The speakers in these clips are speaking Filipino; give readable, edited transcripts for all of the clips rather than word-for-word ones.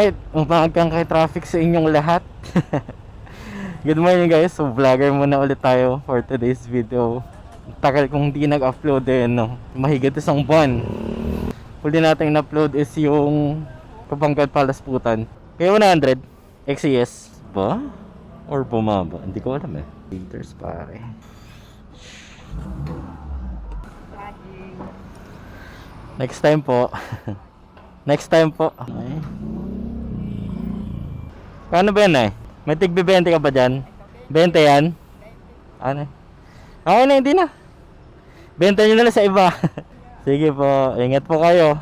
Alright, umagang kay traffic sa inyong lahat. Good morning guys, so vlogger muna ulit tayo for today's video. Tagal kong di nag-upload no? Mahigit isang buwan. Huli natin na-upload is yung Kabangkad Palasputan. Kaya 100 XCS ba? Or bumaba? Hindi ko alam Liters pare. Next time po. Next time po. Okay. Paano ba yan May tig-20 ka ba dyan? 20 yan? Ano? Okay na, hindi na. Benta nyo na lang sa iba. Sige po, ingat po kayo.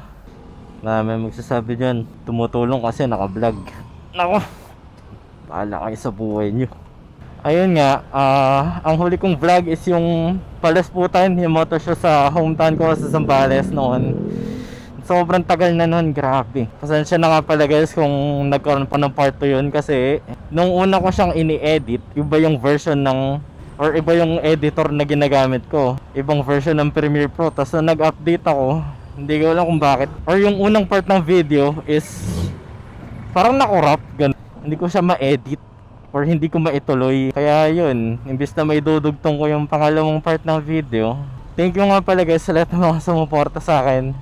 May magsasabi dyan, tumutulong kasi naka-vlog. Nako, bahala kayo sa buhay nyo. Ayun nga, ang huli kong vlog is yung Palasputan, yung motor show sa hometown ko sa Zambales noon. Sobrang tagal na nun, grabe. Pasensya na nga pala guys kung nagkaroon pa ng part 2 yun. Kasi nung una ko siyang ini-edit, iba yung version ng, or iba yung editor na ginagamit ko, ibang version ng Premiere Pro. Tapos nung nag-update ako, hindi ko alam kung bakit, or yung unang part ng video is parang na-corrupt, ganun. Hindi ko siya ma-edit or hindi ko maituloy. Kaya yun, imbis na may dudugtong ko yung pangalawang part ng video. Thank you nga pala guys sa lahat ng mga sumuporta sa akin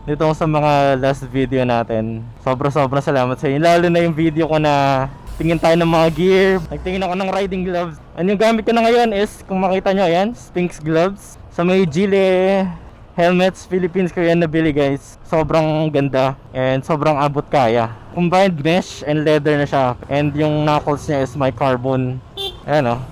dito sa mga last video natin. Sobrang salamat sa inyo. Lalo na yung video ko na tingin tayo ng mga gear. Nagtingin ako ng riding gloves. Ano yung gamit ko na ngayon is, kung makita nyo, ayan, Sphinx gloves. Sa may Gile Helmets Philippines ko yan nabili guys. Sobrang ganda and sobrang abot kaya. Combined mesh and leather na siya. And yung knuckles niya is may carbon. Ayan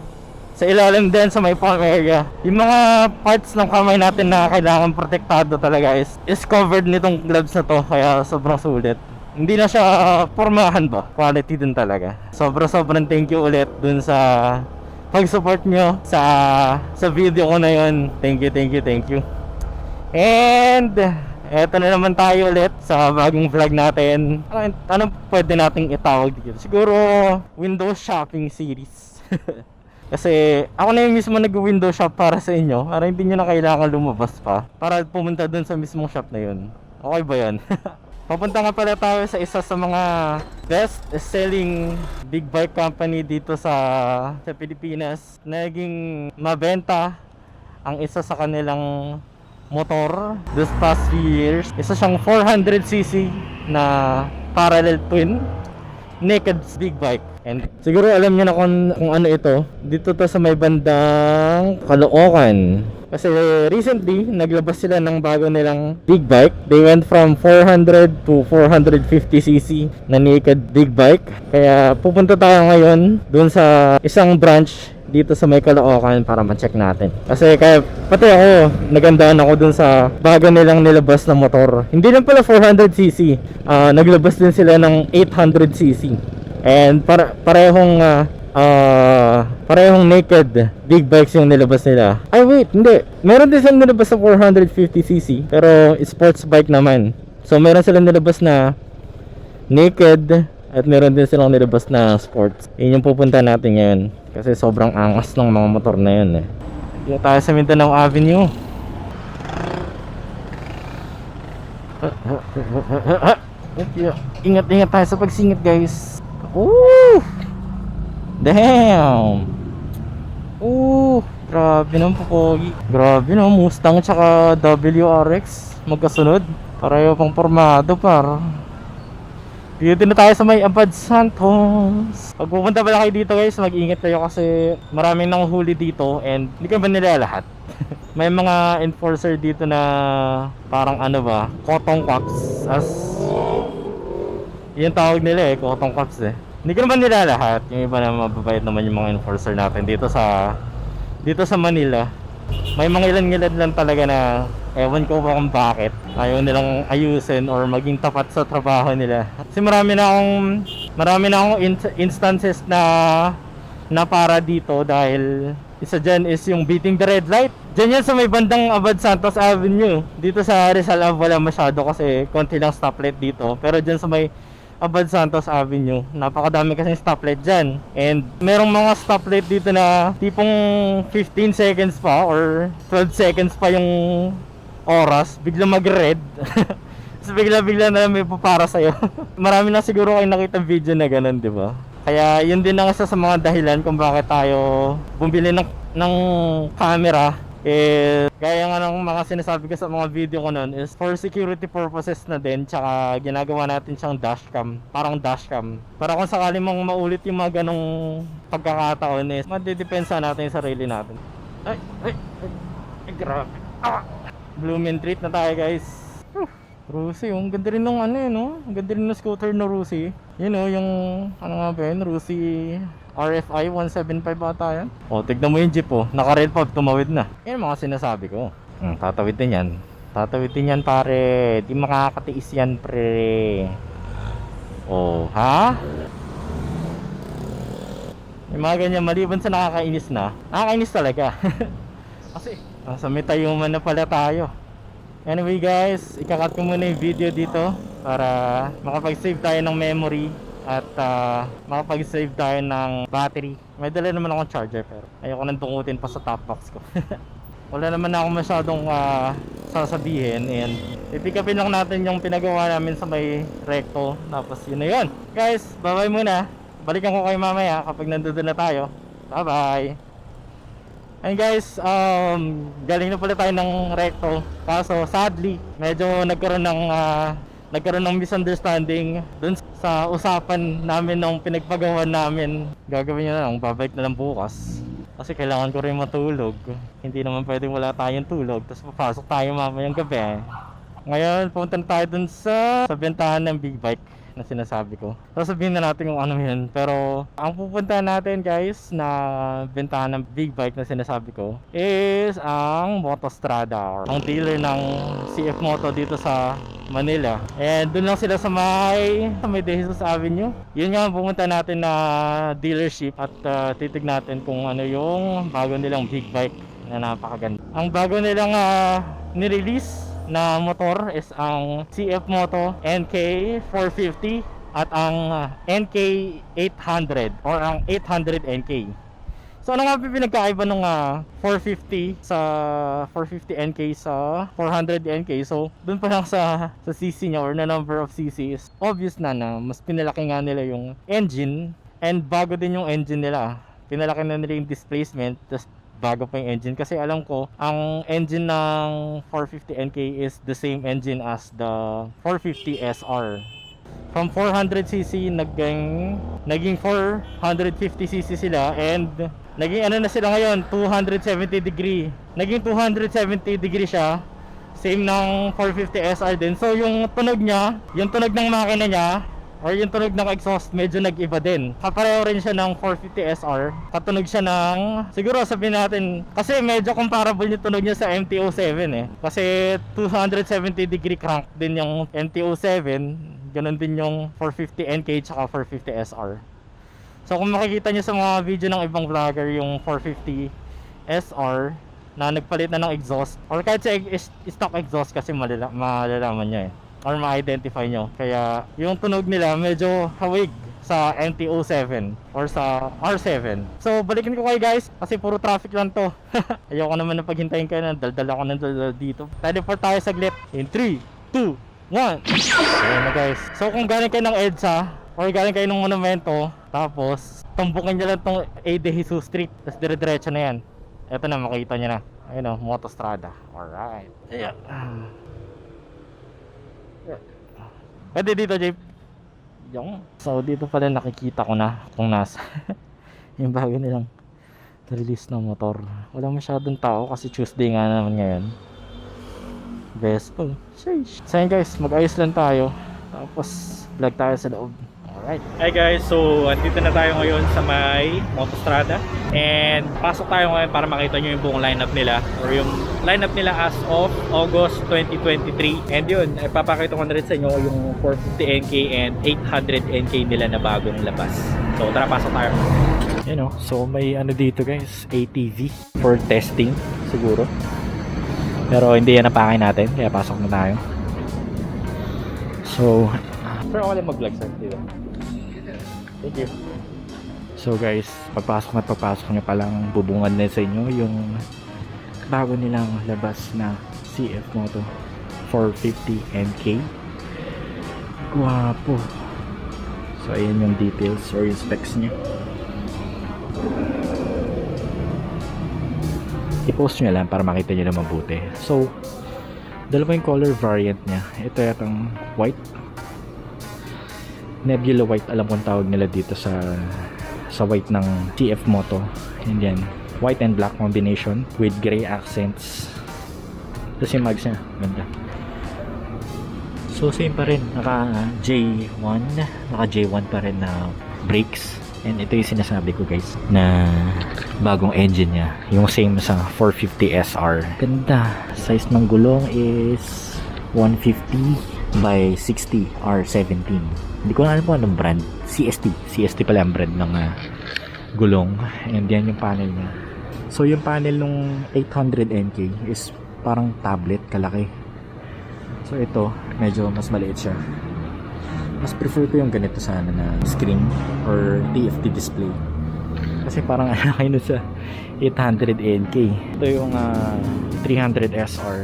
sa ilalim din sa may palm area. Yung mga parts ng kamay natin na kailangan protektado talaga is covered nitong gloves na to. Kaya sobrang sulit. Hindi na siya pormahan ba? Quality din talaga. Sobrang thank you ulit dun sa pag-support nyo sa video ko na yun. Thank you. And eto na naman tayo ulit sa bagong vlog natin. Ano pwede nating itawag dito? Siguro Windows Shopping Series. Kasi ako na yung mismo nag-window shop para sa inyo, para hindi nyo na kailangan lumabas pa para pumunta dun sa mismong shop na yun. Okay ba yun? Papunta nga pala tayo sa isa sa mga best selling big bike company dito sa Pilipinas. Naging mabenta ang isa sa kanilang motor this past few years. Isa siyang 400cc na parallel twin naked big bike. And siguro alam niyo na kung ano ito. Dito to sa may bandang Caloocan. Kasi recently naglabas sila ng bago nilang big bike. They went from 400 to 450cc na naked big bike. Kaya pupunta tayo ngayon dun sa isang branch dito sa may Caloocan para ma-check natin. Kasi kaya pati ako nagandaan ako dun sa bago nilang nilabas na motor. Hindi lang pala 400cc. Naglabas din sila ng 800cc. And parehong naked big bikes yung nilabas nila. Ay wait, hindi. Meron din silang nilabas sa 450cc pero sports bike naman. So meron silang nilabas na naked at meron din silang nilabas na sports. Yun yung pupunta natin ngayon. Kasi sobrang angas ng mga motor na yun Dito tayo sa Mindanao Avenue. Ingat tayo sa pagsingit guys. Ooh! Damn! Ooh! Grabe naman pogi. Grabe naman, Mustang tsaka WRX magkasunod. Pareho pang formado par. Dito na tayo sa may Abad Santos. Pag pupunta pala kayo dito guys, mag-ingat kayo kasi maraming nanguhuli dito and hindi ka ba nila lahat? May mga enforcer dito na parang cotton cops as yung tawag nila cotton cops Hindi ka naman nila lahat. Yung iba na mababait naman yung mga enforcer natin dito sa Manila. May mga ilan lang talaga na ewan ko ba kung bakit ayaw nilang ayusin or maging tapat sa trabaho nila. Kasi marami na akong instances na para dito dahil isa dyan is yung beating the red light. Dyan yan sa may bandang Abad Santos Avenue. Dito sa Rizal Ave wala masyado kasi konti lang stoplight dito. Pero dyan sa may Abad Santos Avenue, napakadami kasi stoplight dyan. And merong mga stoplight dito na tipong 15 seconds pa or 12 seconds pa yung oras, biglang mag-red. Tapos bigla-bigla na lang may para sa'yo. Marami na siguro kayo nakita video na ganun, di ba? Kaya yun din ang isa sa mga dahilan kung bakit tayo bumili ng camera. Gaya nga ng mga sinasabi ko sa mga video ko nun is for security purposes na din. Tsaka ginagawa natin siyang dashcam, parang dashcam, para kung sakali mong maulit yung mga ganong pagkakataon is madidepensa natin yung sarili natin. Ay, grabe. Blooming treat na tayo, guys. Rusi, ang ganda rin ng ano yun, no? Ang ganda rin ng scooter na Rusi. Yun, no? Yung ano nga ba yun? Rusi RFI 175 ata yan. O, tignan mo yung jeep, oh. Naka-red pa, tumawid na. Yan mga sinasabi ko. Tatawid din yan. Tatawid din yan, pare. Di makakatiis yan, pre. Oh, ha? Yung mga ganyan, maliban sa nakakainis na. Nakakainis talaga. Kasi, sa may tayuman na pala tayo. Anyway guys, ikakat ko muna yung video dito para makapag-save tayo ng memory at makapag-save tayo ng battery. May dala naman akong charger pero ayoko nang tungutin pa sa top box ko. Wala naman ako masyadong sasabihin and ipikapin lang natin yung pinagawa namin sa may recto. Tapos yun na yun. Guys, bye bye muna. Balikan ko kayo mamaya kapag nandun na tayo. Bye bye. And guys, galing na pala tayo ng recto. Kaso sadly, medyo nagkaroon ng misunderstanding dun sa usapan namin nung pinagpagawa namin. Gagawin nyo na lang, babalik na lang bukas. Kasi kailangan ko rin matulog. Hindi naman pwedeng wala tayong tulog. Tapos papasok tayo mamayang gabi. Ngayon, pumunta na tayo dun sa bentahan ng big bike na sinasabi ko. Sasabihin na natin kung ano yun. Pero ang pupunta natin guys na bentahan ng big bike na sinasabi ko is ang Motostrada, ang dealer ng CF Moto dito sa Manila. And doon lang sila sa may De Jesus Avenue. Yun nga pumunta natin na dealership at titig natin kung ano yung bago nilang big bike na napakaganda. Ang bago nilang nirelease na motor is ang CF Moto NK450 at ang NK800 or ang 800 NK. So ano nga pinagkaiba ng 450 sa 450 NK sa 400 NK? So dun pa lang sa CC niya or na number of CC is obvious na mas pinalaki nga nila yung engine and bago din yung engine nila. Pinalaki na nila yung displacement tas bago pa yung engine kasi alam ko ang engine ng 450 NK is the same engine as the 450 SR. From 400cc naging 450cc sila and naging ano na sila ngayon 270 degree. Naging 270 degree siya. Same ng 450 SR din. So yung tunog niya, yung tunog ng makina niya or yung tunog ng exhaust medyo nag-iba din. Kapareho rin siya ng 450 SR. Katunog siya ng, siguro sabihin natin, kasi medyo comparable yung tunog niya sa MT-07 eh. Kasi 270 degree crank din yung MT-07. Ganon din yung 450 NK tsaka 450 SR. So kung makikita nyo sa mga video ng ibang vlogger yung 450 SR na nagpalit na ng exhaust or kahit sa stock exhaust kasi malalaman nyo eh or ma-identify nyo. Kaya yung tunog nila medyo hawig sa MT-07 or sa R7. So balikin ko kayo guys kasi puro traffic lang to. Ayoko naman na paghintayin kayo na daldal ako ng daldal dito. Teleport tayo saglit in 3, 2, 1. Ayan na guys. So kung galing kayo ng EDSA or galing kayo ng Monumento, tapos tumbukin nyo lang tong A. De Jesus Street, tapos dire-diretso na yan. Eto na, makita nyo na. Ayun o, Motostrada. Alright. Ayan. Pwede dito, Jeep. Yung. So dito pala nakikita ko na kung nasa yung bago nilang release ng motor. Wala masyadong tao kasi Tuesday nga naman ngayon. Vespa. Sheesh. So yun guys, mag-ayos lang tayo. Tapos vlog tayo sa loob. Alright. Hi guys, so andito na tayo ngayon sa may Motostrada. And pasok tayo ngayon para makita nyo yung buong lineup nila or yung lineup nila as of August 2023. And yun, ipapakita ko na rin sa inyo yung 450 NK and 800 NK nila na bagong labas. So tara, pasok tayo. You know, so may ano dito guys, ATV for testing siguro. Pero hindi yan napakay natin, kaya pasok na tayo. So, pero ako lang mag-vlog sir dito. Thank you. So guys, pagpasok nyo palang bubungad na sa inyo yung bago nilang labas na CF Moto 450 NK Guwapo. So ayan yung details or yung specs niya. I-post nyo lang para makita nyo na mabuti. So dalawa yung color variant niya. Ito yatang white, nebula white, alam kong tawag nila dito sa white ng TF Moto. And yan, white and black combination with gray accents. Tapos yung mags niya, ganda. So same pa rin, naka J1 pa rin na brakes. And ito yung sinasabi ko guys, na bagong engine niya, yung same sa 450 SR. Ganda. Size ng gulong is 150 by 60 R17. Hindi ko na alam kung anong brand. CST pala ang brand ng gulong. And yan yung panel niya. So yung panel nung 800NK is parang tablet kalaki. So ito, medyo mas maliit siya. Mas prefer ko yung ganito sana na screen or TFT display. Kasi parang laki nun sa 800NK. Ito yung 300SR.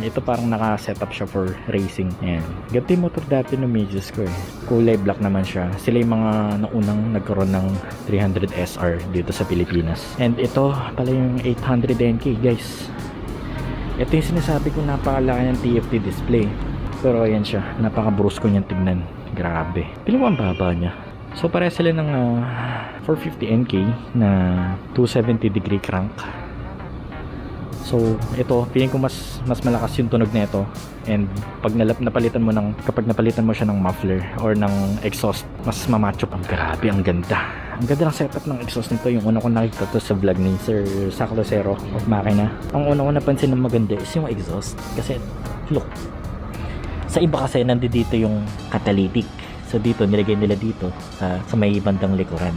Ito parang naka-setup siya for racing. Ayan. Ganito yung motor dati ng Majors ko eh. Kulay black naman siya. Sila yung mga naunang nagkaroon ng 300SR dito sa Pilipinas. And ito pala yung 800NK guys. Ito yung sinasabi ko, napakalaki ng TFT display. Pero ayan siya, napaka-brusko niyang tignan. Grabe. Piling mo ang baba niya. So pareha sila ng 450NK na 270 degree crank. So ito, piling ko mas malakas yung tunog na ito. And pag napalitan mo kapag napalitan mo siya ng muffler or ng exhaust, mas mamacho. Ang grabe, ang ganda. Ang ganda ng setup ng exhaust nito. Yung una ko nakita to sa vlog ni Sir Sac Lucero of Makina. Ang una ko napansin na maganda is yung exhaust. Kasi look, sa iba kasi nandito yung catalytic. So dito, nilagay nila dito sa may bandang likuran.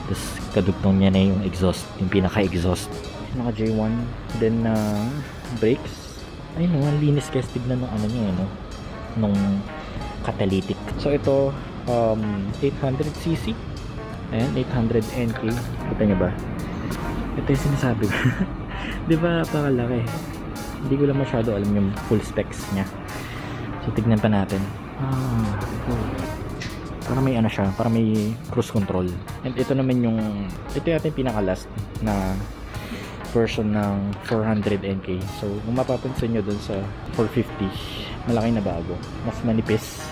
Tapos kadugtong niya na yung exhaust, yung pinaka-exhaust. Naka J1. Then brakes. Ayun no, ang linis guys. Tignan ng ano niya, no? Nung catalytic. So ito, 800cc. Ayan, 800NK. Kita nyo ba? Ito yung sinasabi ko. Di ba, pakalaki? Hindi ko lang masyado alam yung full specs niya. So, tignan pa natin. Ito. Para may ano siya, para may cruise control. And ito naman yung, ito yung pinaka-last na version ng 400NK. So, kung mapapansin nyo dun sa 450, malaki na bago. Mas manipis.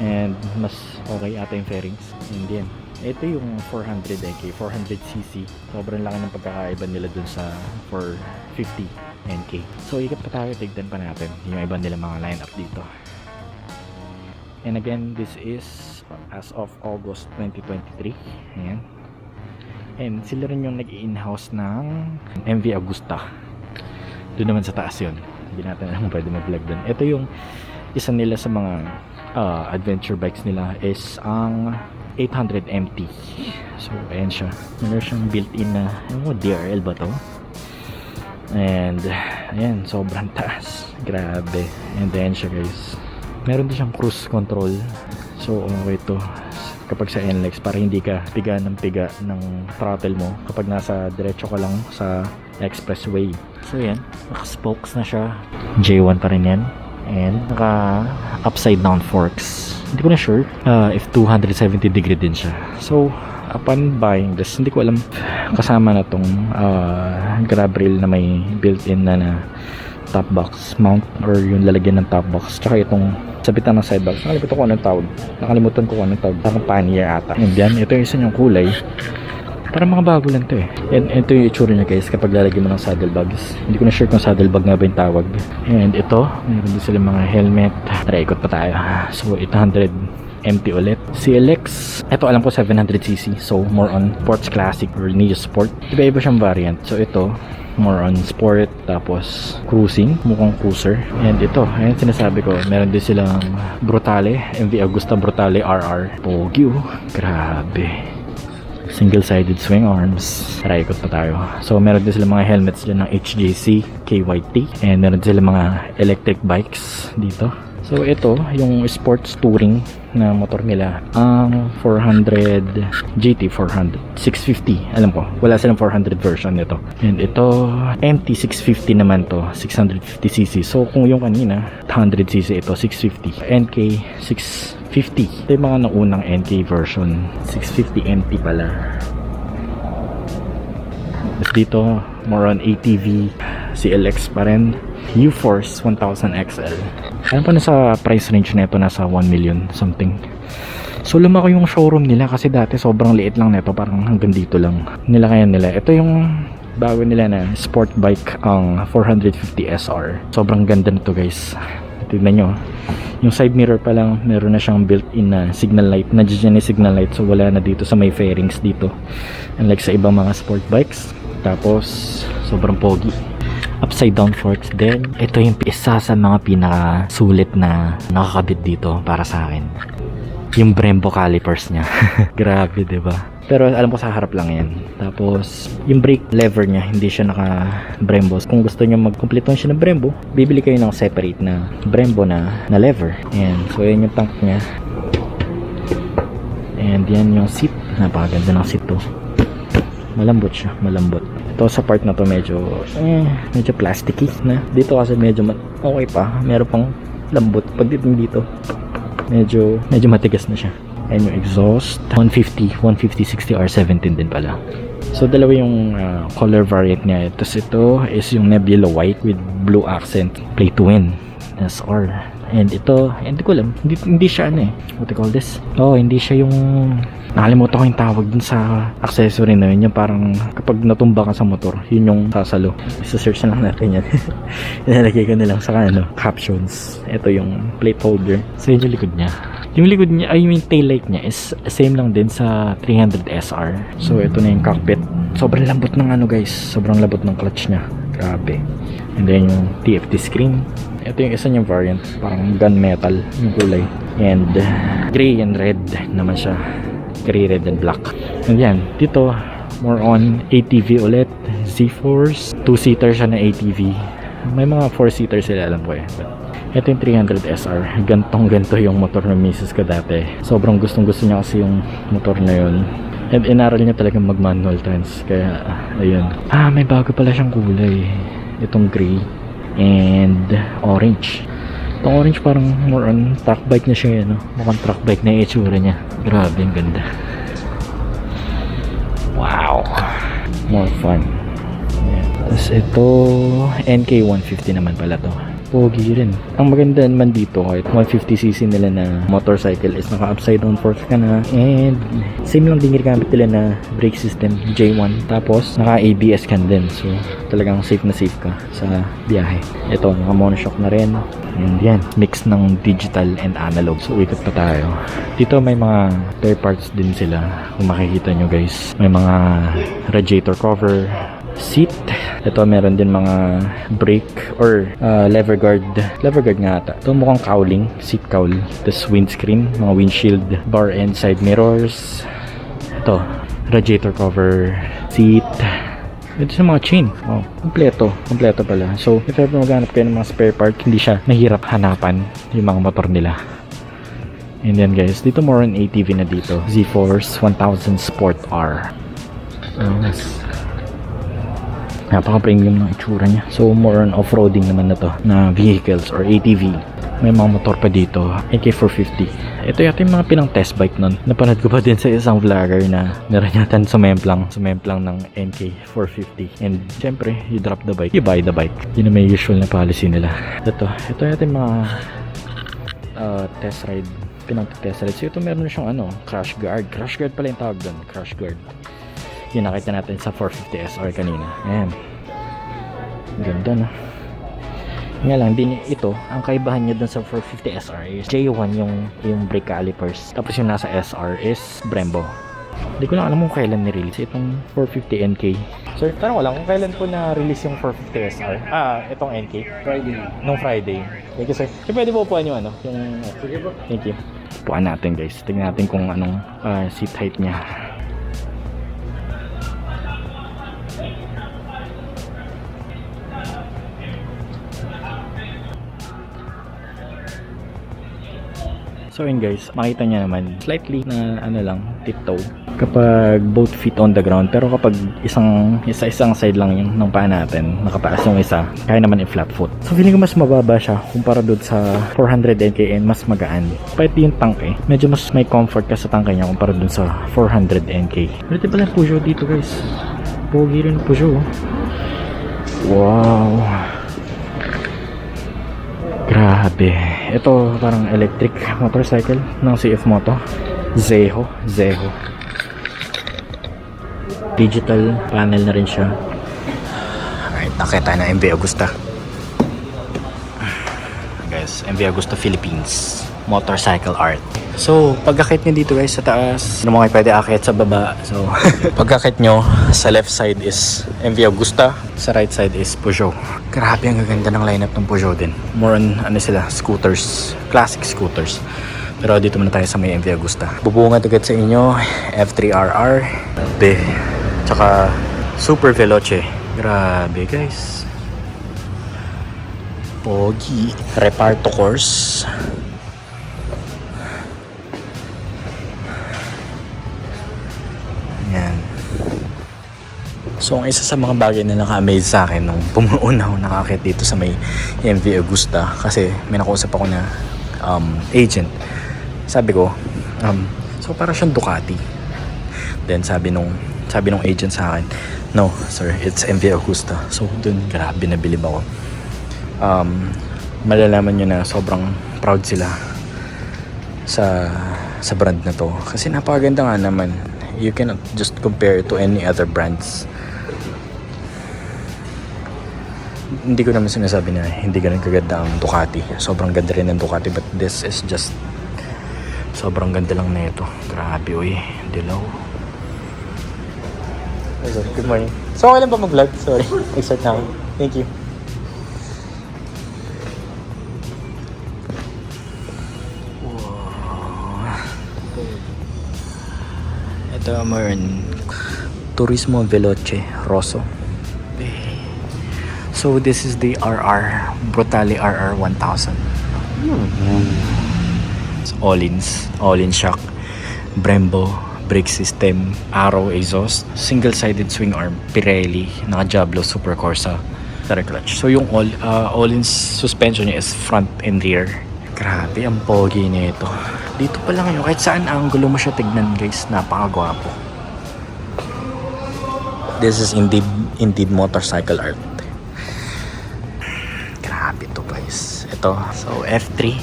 And mas okay ata yung fairings. And yan. Ito yung 400NK, 400cc. Sobrang laki ng pagkakaiba nila dun sa 450NK. So, ikot pa tayo, tignan pa natin yung iba nila mga lineup dito. And again, this is as of August 2023. Ayan. And sila rin yung nag-in-house ng MV Agusta. Doon naman sa taas yun. Hindi natin alam kung pwede mag-vlog doon. Ito yung isa nila sa mga adventure bikes nila is ang 800 MT. So ayan siya, meron siyang built-in na DRL ba to? And ayan, sobrang taas, grabe. And then siya guys, meron din siyang cruise control. So okay to kapag sa NLEX, para hindi ka piga ng throttle mo kapag nasa diretso ka lang sa expressway. So yan, naka-spokes na siya, J1 pa rin yan. And naka upside down forks. Hindi ko na sure if 270 degree din siya. So upon buying this, hindi ko alam kasama na tong grab rail na may built-in na top box mount or yung lalagyan ng top box, tsaka itong sabitan ng side box. Nakalimutan ko kung anong tawag. Parang pannier ata. And yan, ito yung isa niyang kulay. Para mga bago lang to eh. And ito yung itsura niya guys kapag lalagyan mo ng saddlebags. Hindi ko na sure kung saddlebag nga ba yung tawag. And ito, meron din sila mga helmet. Tara, ikot pa tayo. So 800 MT ulit. CLX, ito alam ko 700cc. So more on Sports Classic or Neo Sport. Iba-iba siyang variant. So ito, more on sport, tapos cruising, mukhang cruiser. And ito, ayun sinasabi ko, meron din silang Brutale, MV Agusta Brutale RR. Pogi oh, grabe. Single-sided swing arms. Tara, ikot pa tayo. So, meron din sila mga helmets dyan ng HJC, KYT. And meron din sila mga electric bikes dito. So ito yung sports touring na motor nila, ang 400 GT 400 650, alam ko wala silang 400 version nito. And ito MT 650 naman to, 650cc. So kung yung kanina 100cc, ito 650, NK 650. Ito yung mga naunang NK version, 650 MT pala. Dito more on ATV, CLX pa rin, U-Force 1000 XL. Alam pa, nasa price range nito nasa 1 million something. So lumaki yung showroom nila kasi dati sobrang liit lang nito, parang hanggang dito lang. Nilakayan nila. Ito yung bago nila na sport bike, ang 450 SR. Sobrang ganda nito guys. Tignan nyo, yung side mirror pa lang meron na siyang built-in na signal light, nandiyan yung signal light, so wala na dito sa may fairings dito, unlike sa ibang mga sport bikes. Tapos sobrang pogi, upside down forks din. Ito yung isa sa mga pinaka sulit na nakakabit dito para sa akin, yung Brembo calipers niya. Grabe, diba? Pero alam ko sa harap lang yan. Tapos yung brake lever niya hindi siya naka Brembo. Kung gusto niyo magkumpleto siya ng Brembo, bibili kayo ng separate na Brembo na lever. Ayan, so yan yung tank niya. And yan yung seat, napakaganda ng seat to. Malambot siya, malambot. Ito sa part na to medyo plasticky na. Dito kasi medyo okay pa, meron pang lambot. Pag dito medyo matigas na siya. And yung exhaust 150 60 R17 din pala. So dalawa yung color variant niya. Tapos ito is yung Nebula white with blue accent, play to win SR. And ito, hindi ko alam, hindi siya what do you call this? Oh, hindi siya yung, nakalimutan ko yung tawag dun sa accessory na yun, yung parang kapag natumba ka sa motor, yun yung sasalo. Isa-search na lang natin yan. Inalagay ko na lang sa captions. Ito yung plate holder. So yun yung likod niya. Yung likod niya, ay yung tail light niya is same lang din sa 300 SR. So ito na yung cockpit. Sobrang lambot ng guys, sobrang lambot ng clutch niya. Grabe. And then yung TFT screen. Ito yung isa niyang variant, parang gunmetal yung kulay. And gray and red naman siya. Gray, red, and black. And yan, dito more on ATV ulit. Z-Force, 2-seater siya na ATV. May mga 4-seater sila, alam ko But ito yung 300 SR. Gantong-ganto yung motor ng misis ko dati. Sobrang gustong-gusto niya kasi yung motor na yun. And inaral niya talaga mag-manual trans. Kaya, ayun. May bago pala siyang kulay. Itong gray and orange. Itong orange parang more on track bike na siya, mukhang track bike na yung itsura niya. Grabe, ang ganda. Wow, more fun. Tapos ito NK 150 naman pala to. Pogi rin. Ang maganda naman dito, kahit 150cc nila na motorcycle is naka upside down forks ka na, and same lang din ginamit nila na brake system, J1. Tapos naka ABS ka din, so talagang safe na safe ka sa biyahe. Ito, naka monoshock na rin. And yan, mix ng digital and analog. So ikot pa tayo. Dito may mga third parts din sila. Kung makikita nyo guys, may mga radiator cover, seat. Ito meron din mga brake or lever guard nga ata. Ito mukhang cowling, seat cowl. Tapos windscreen, mga windshield, bar and side mirrors. Ito, radiator cover, seat. Ito sa mga chain. Oh, kompleto pala. So if ever maghanap kayo ng mga spare part, hindi siya mahirap hanapan yung mga motor nila. And then guys, dito more on ATV na dito. Z-Force 1000 Sport R. Yes. Napaka-premium ng itsura niya. So more on off-roading naman na to, na vehicles or ATV. May mga motor pa dito, AK450. Ito yata yung mga pinang test bike nun. Napanood ko pa din sa isang vlogger na meron yata sumemplang ng NK450. And syempre, you drop the bike, you buy the bike. Yun na may usual na policy nila. Ito yata yung mga test ride, pinang test ride. So ito meron na siyang crash guard pala yung tawag doon, crash guard. Yung nakita natin sa 450 SR kanina. Ayan, ganda nga lang din ito, ang kaibahan niya dun sa 450 SR is J1 yung brake calipers, tapos yung nasa SR is Brembo. Hindi ko lang alam kung kailan ni-release itong 450 NK. Sir, tanong ko lang kung kailan po na-release yung 450 SR? Itong NK? Friday. Nung Friday. Thank you, sir. Sir, pwede po upuan yung yung... Sige po. Thank you. Upuan natin guys. Tingnan natin kung anong seat height niya. So yun guys, makita niya naman slightly na ano lang, tiptoe kapag both feet on the ground, pero kapag isang side lang yung ng paa natin, nakataas yung isa, kaya naman i-flat foot. So feeling ko mas mababa siya kumpara doon sa 400 NKN, mas magaan. Kahit yung tank medyo mas may comfort ka sa tangke niya kumpara doon sa 400 NK. Pwede pala yung Peugeot dito guys. Pogi rin yung Peugeot. Wow. Grabe. Ito parang electric motorcycle ng CF Moto. Zeho. Digital panel na rin siya. Alright, nakita na MV Agusta. Guys, MV Agusta Philippines Motorcycle Art. So, pag-akit nyo dito guys sa taas, ano mo kayo pwede akit sa baba. So, pag-akit nyo, sa left side is MV Agusta, sa right side is Peugeot. Grabe, ang gaganda ng lineup ng Peugeot din. More on, ano sila, scooters, classic scooters. Pero dito muna tayo sa may MV Agusta. Bubungat agad sa inyo, F3RR, B, tsaka Super Veloce. Grabe guys. Pogi. Reparto course. Yan. So, ang isa sa mga bagay na naka-amaze sa akin nung pumuuna ako nakakit dito sa may MV Agusta, kasi may nakausap ako na agent. Sabi ko, so para siyang Ducati. Then sabi nung agent sa akin, no sir, it's MV Agusta. So dun, grabe, nabilib ako. Malalaman nyo na sobrang proud sila sa brand na to, kasi napakaganda nga naman. You cannot just compare it to any other brands. Hindi ko naman sinasabi na hindi ganun kaganda ang Ducati. Sobrang ganda rin ng Ducati, but this is just sobrang ganda lang na ito. Grabe, uy, dilaw. Oh, sorry, good morning. So, okay lang ba mag-vlog? Sorry, nag-start na ako. Thank you. Ito meron Turismo Veloce Rosso. So this is the RR Brutale RR 1000. All-in shock, Brembo brake system, Arrow exhaust, single-sided swing arm, Pirelli, naka-Diablo Super Corsa clutch. So yung all-in suspension niya is front and rear. Grabe, ang pogi niya ito. Dito pa lang yun, kahit saan angulo mo siya tignan guys, napakagwapo. This is indeed motorcycle art. Grabe to guys. Ito, so F3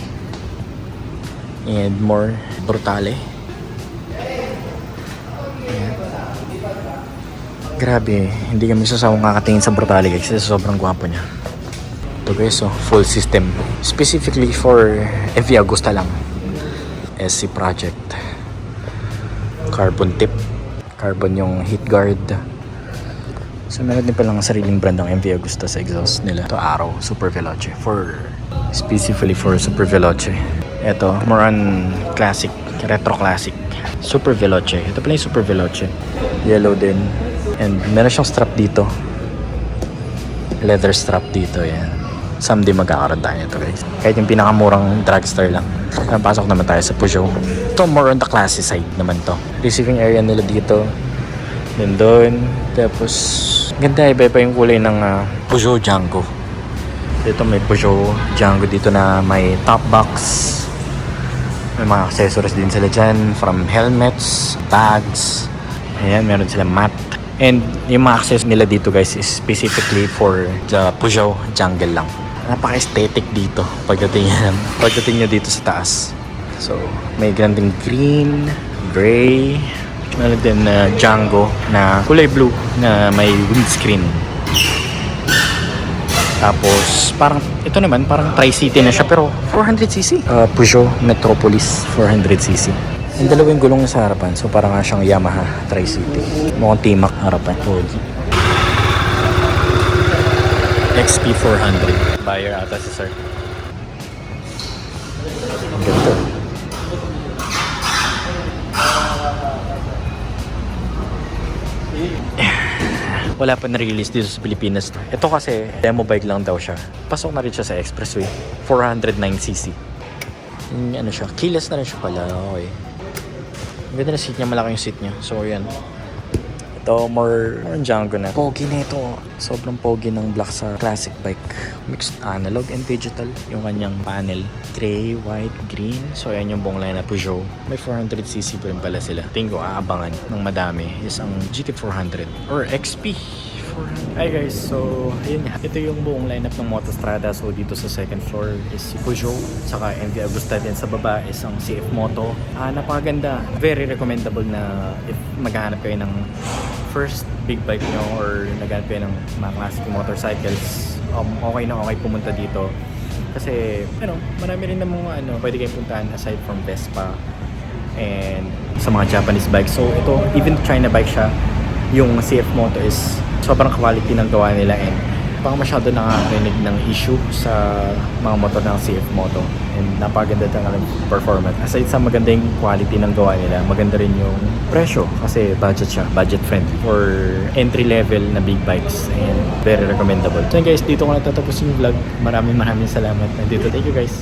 and more Brutale. Ayan. Grabe, hindi kami sasawang kakatingin sa Brutale guys kasi sobrang gwapo niya. Ito guys, so full system specifically for MV Agusta lang. SC Project, carbon tip, carbon yung heat guard. So meron din palang sariling brand ng MV Agusta sa exhaust nila. Ito Arrow Super Veloce, specifically for Super Veloce. Ito more on classic, retro classic Super Veloce. Ito pala yung Super Veloce, yellow din, and meron siyang strap dito, leather strap dito. Yan, someday magkakaroon tayo nito guys. Kahit yung pinakamurang dragster lang. Pasok naman tayo sa Peugeot. Ito more on the classy side naman to. Receiving area nila dito, then doon. Tapos ganda, iba-iba yung kulay ng Peugeot Django. Dito may Peugeot Django dito na may top box. May mga accessories din sila dyan, from helmets, bags. Ayan, meron sila mat. And yung mga accessories nila dito guys is specifically for the Peugeot Jungle lang. Napaka-aesthetic dito pagdating nyo dito sa taas. So may gandang green, gray, meron din Django na kulay blue na may windscreen. Tapos parang ito naman parang Tri-City na siya pero 400cc. Peugeot Metropolis 400cc. Yung dalawang gulong sa harapan, so parang nga siyang Yamaha Tri-City. Mukhang T-Mac harapan. XP 400. Buyer ata si sir. Ang ganda. Wala pa na-release dito sa Pilipinas. Ito kasi demo bike lang daw siya. Pasok na rin siya sa expressway. 409cc. Yung ano siya, keyless na rin siya pala. Okay. Ang ganda na seat niya, malaki yung seat niya. So, yan. Ito, more Django na. Pogi na ito. Sobrang pogi ng black sa classic bike. Mixed analog and digital. Yung kanyang panel. Gray, white, green. So, ayan yung buong line na Peugeot. May 400cc pa rin pala sila. Tingin ko, aabangan ng madami is ang GT400 or XP. Hi guys, so ayun nga, ito yung buong lineup ng Motostrada. So dito sa second floor is si Peugeot, saka MV Agusta, din sa baba is ang CF Moto. Napakaganda, very recommendable na if maghahanap kayo ng first big bike nyo or naghahanap kayo ng mga classic motorcycles, okay na okay pumunta dito. Kasi marami rin namang pwede kayong puntahan aside from Vespa and sa mga Japanese bikes. So ito, even China bike siya, yung CF Moto is sobrang quality ng gawa nila and parang masyado nakakarinig ng issue sa mga motor ng CF Moto and napaganda ng performance. Aside sa maganda yung quality ng gawa nila, maganda rin yung presyo kasi budget siya, budget friendly for entry level na big bikes and very recommendable. So guys, dito ko natatapusin yung vlog. Maraming salamat. Nandito, thank you guys.